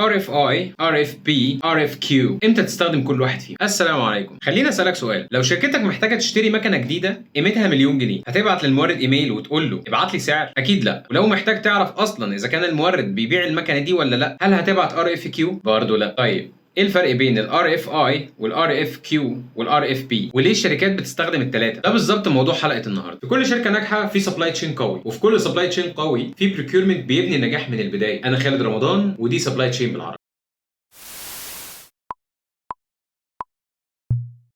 RFI RFP RFQ امتى تستخدم كل واحد فيهم؟ السلام عليكم. خليني اسالك سؤال، لو شركتك محتاجه تشتري مكنه جديده قيمتها مليون جنيه هتبعت للمورد ايميل وتقول له ابعت لي سعر؟ اكيد لا. ولو محتاج تعرف اصلا اذا كان المورد بيبيع المكنه دي ولا لا هل هتبعت RFQ؟ برضه لا. طيب ايه الفرق بين ال RFI وال RFQ وال RFP وليه الشركات بتستخدم الثلاثه؟ ده بالظبط موضوع حلقه النهارده. في كل شركه ناجحه في سبلاي تشين قوي، وفي كل سبلاي تشين قوي في بريكيورمنت بيبني النجاح من البدايه. انا خالد رمضان ودي سبلاي تشين بالعربي.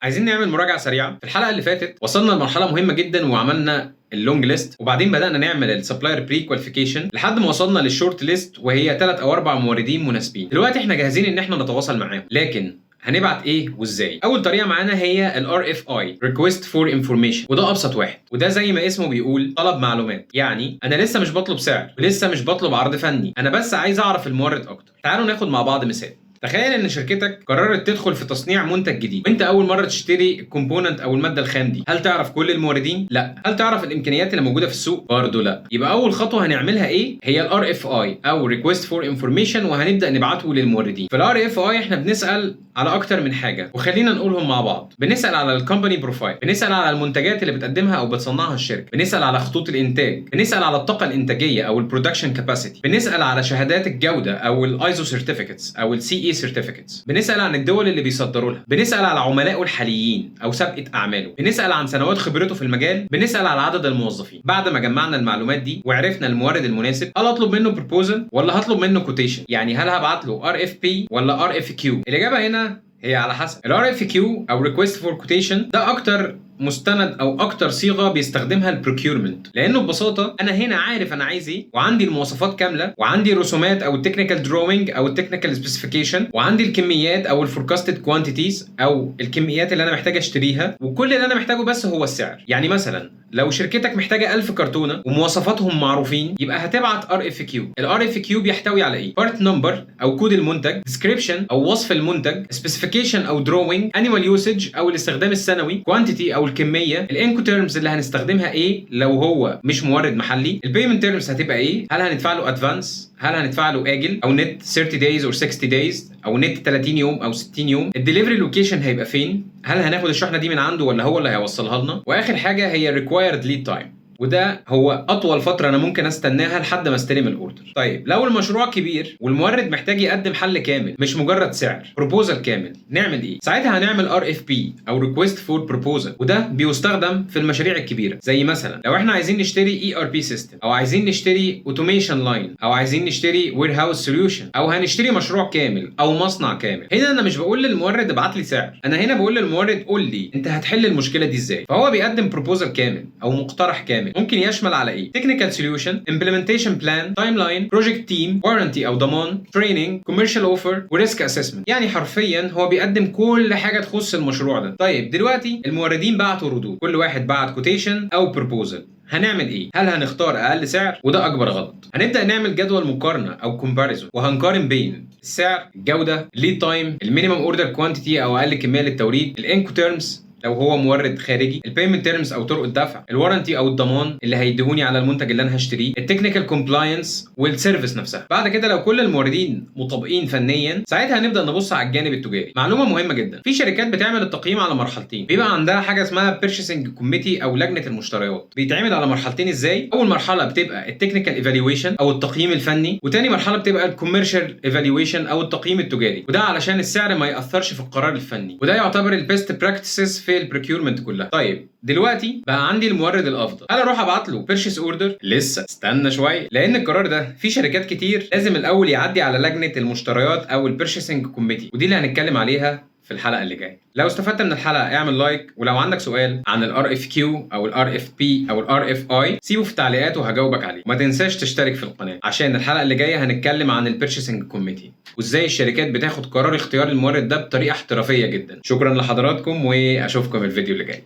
عايزين نعمل مراجعه سريعه. في الحلقه اللي فاتت وصلنا لمرحله مهمه جدا وعملنا اللونج ليست، وبعدين بدانا نعمل السبلاير بري كواليفيكيشن لحد ما وصلنا للشورت ليست وهي 3 أو 4 موردين مناسبين. دلوقتي احنا جاهزين ان احنا نتواصل معاهم، لكن هنبعت ايه وازاي؟ اول طريقه معانا هي ال RFI Request for Information، وده ابسط واحد، وده زي ما اسمه بيقول طلب معلومات. يعني انا لسه مش بطلب سعر ولسه مش بطلب عرض فني، انا بس عايز اعرف المورد اكتر. تعالوا ناخد مع بعض مثال. تخيل ان شركتك قررت تدخل في تصنيع منتج جديد، وانت اول مره تشتري الكومبوننت او الماده الخام دي. هل تعرف كل الموردين؟ لا. هل تعرف الامكانيات اللي موجوده في السوق؟ برضه لا. يبقى اول خطوه هنعملها ايه؟ هي ال RFI او Request for Information، وهنبدا نبعته للموردين. في ال RFI احنا بنسال على اكتر من حاجه، وخلينا نقولهم مع بعض. بنسال على الكومباني بروفايل، بنسال على المنتجات اللي بتقدمها او بتصنعها الشركه، بنسال على خطوط الانتاج، بنسال على الطاقه الانتاجيه او البرودكشن كاباسيتي، بنسال على شهادات الجوده او الايزو سيرتيفيكتس او السي اي سيرتيفيكتس، بنسال عن الدول اللي بيصدروا لها، بنسال على عملائه الحاليين او سابقه اعماله، بنسال عن سنوات خبرته في المجال، بنسال على عدد الموظفين. بعد ما جمعنا المعلومات دي وعرفنا المورد المناسب، هل اطلب منه بروبوزل ولا هطلب منه كوتيشن؟ يعني هل هبعت له RFP ولا RFQ؟ الاجابه هنا هي على حسب. ال RFQ او Request for Quotation ده اكتر مستند او اكتر صيغه بيستخدمها البروكيورمنت، لانه ببساطه انا هنا عارف انا عايز ايه، وعندي المواصفات كامله، وعندي الرسومات او التكنيكال دروينج او التكنيكال سبيسيفيكيشن، وعندي الكميات او الفوركاستد كوانتيتيز او الكميات اللي انا محتاج اشتريها، وكل اللي انا محتاجه بس هو السعر. يعني مثلا لو شركتك محتاجه 1000 كرتونه ومواصفاتهم معروفين يبقى هتبعت RFQ. ال RFQ بيحتوي على ايه؟ بارت نمبر او كود المنتج، ديسكريبشن او وصف المنتج، سبيسيفيكيشن او دروينج، انيوال يوسج او الاستخدام السنوي، كوانتيتي او الكميه، الانكو تيرمز اللي هنستخدمها ايه لو هو مش مورد محلي، البيمنت تيرمز هتبقى ايه، هل هندفع له ادفانس، هل هندفع له اجل او نت 30 days او 60 days او نت 30 يوم او 60 يوم، الدليفري لوكيشن هيبقى فين، هل هناخد الشحنه دي من عنده ولا هو اللي هيوصلها لنا، واخر حاجه هي ريكوايرد ليد تايم، وده هو اطول فتره انا ممكن استناها لحد ما استلم الاوردر. طيب لو المشروع كبير والمورد محتاج يقدم حل كامل مش مجرد سعر، بروبوزل كامل، نعمل ايه؟ ساعتها هنعمل RFP او Request for Proposal، وده بيستخدم في المشاريع الكبيره. زي مثلا لو احنا عايزين نشتري ERP سيستم، او عايزين نشتري اوتوميشن لاين، او عايزين نشتري وير هاوس سوليوشن، او هنشتري مشروع كامل او مصنع كامل. هنا انا مش بقول للمورد ابعت لي سعر، انا هنا بقول للمورد قول لي انت هتحل المشكله دي ازاي. فهو بيقدم بروبوزل كامل او مقترح كامل، ممكن يشمل على ايه؟ تكنيكال سوليوشن، امبلمنتيشن بلان، تايم لاين، بروجكت تيم، وارنتي او ضمان، تريننج، كوميرشال اوفر، وريسك اسسمنت. يعني حرفيا هو بيقدم كل حاجه تخص المشروع ده. طيب دلوقتي الموردين بعتوا ردود، كل واحد بعت كوتيشن او بروبوزل. هنعمل ايه؟ هل هنختار اقل سعر؟ وده اكبر غلط. هنبدا نعمل جدول مقارنه او كومباريزون، وهنقارن بين السعر، الجوده، الليد تايم، المينيمم اوردر كوانتيتي او اقل كميه للتوريد، الانكو تيرمز لو هو مورد خارجي، البيمنت تيرمز او طرق الدفع، الوارنتي او الضمان اللي هيديهوني على المنتج اللي انا هشتريه، التكنيكال كومبلاينس، والسيرفيس نفسها. بعد كده لو كل الموردين مطابقين فنيا ساعتها هنبدا نبص على الجانب التجاري. معلومه مهمه جدا، في شركات بتعمل التقييم على مرحلتين، بيبقى عندها حاجه اسمها بيرشيسنج كوميتي او لجنه المشتريات. بيتعمل على مرحلتين ازاي؟ اول مرحله بتبقى التكنيكال ايفالويشن او التقييم الفني، وتاني مرحله بتبقى الكوميرشال ايفالويشن او التقييم التجاري، وده علشان السعر ما ياثرش في القرار الفني، وده يعتبر البيست براكتسز في البريكيورمنت كلها. طيب دلوقتي بقى عندي المورد الافضل، هل اروح ابعت له بيرشيس اوردر؟ لسه استنى شويه، لان القرار ده في شركات كتير لازم الاول يعدي على لجنه المشتريات او البيرشيسنج كوميتي، ودي اللي هنتكلم عليها في الحلقه اللي جايه. لو استفدت من الحلقه اعمل لايك، ولو عندك سؤال عن ال RFQ او ال RFP او ال RFI سيبه في التعليقات وهجاوبك عليه. وما تنساش تشترك في القناه عشان الحلقه اللي جايه هنتكلم عن البيرشيسنج كوميتي وازاي الشركات بتاخد قرار اختيار المورد ده بطريقه احترافيه جدا. شكرا لحضراتكم واشوفكم في الفيديو اللي جاي.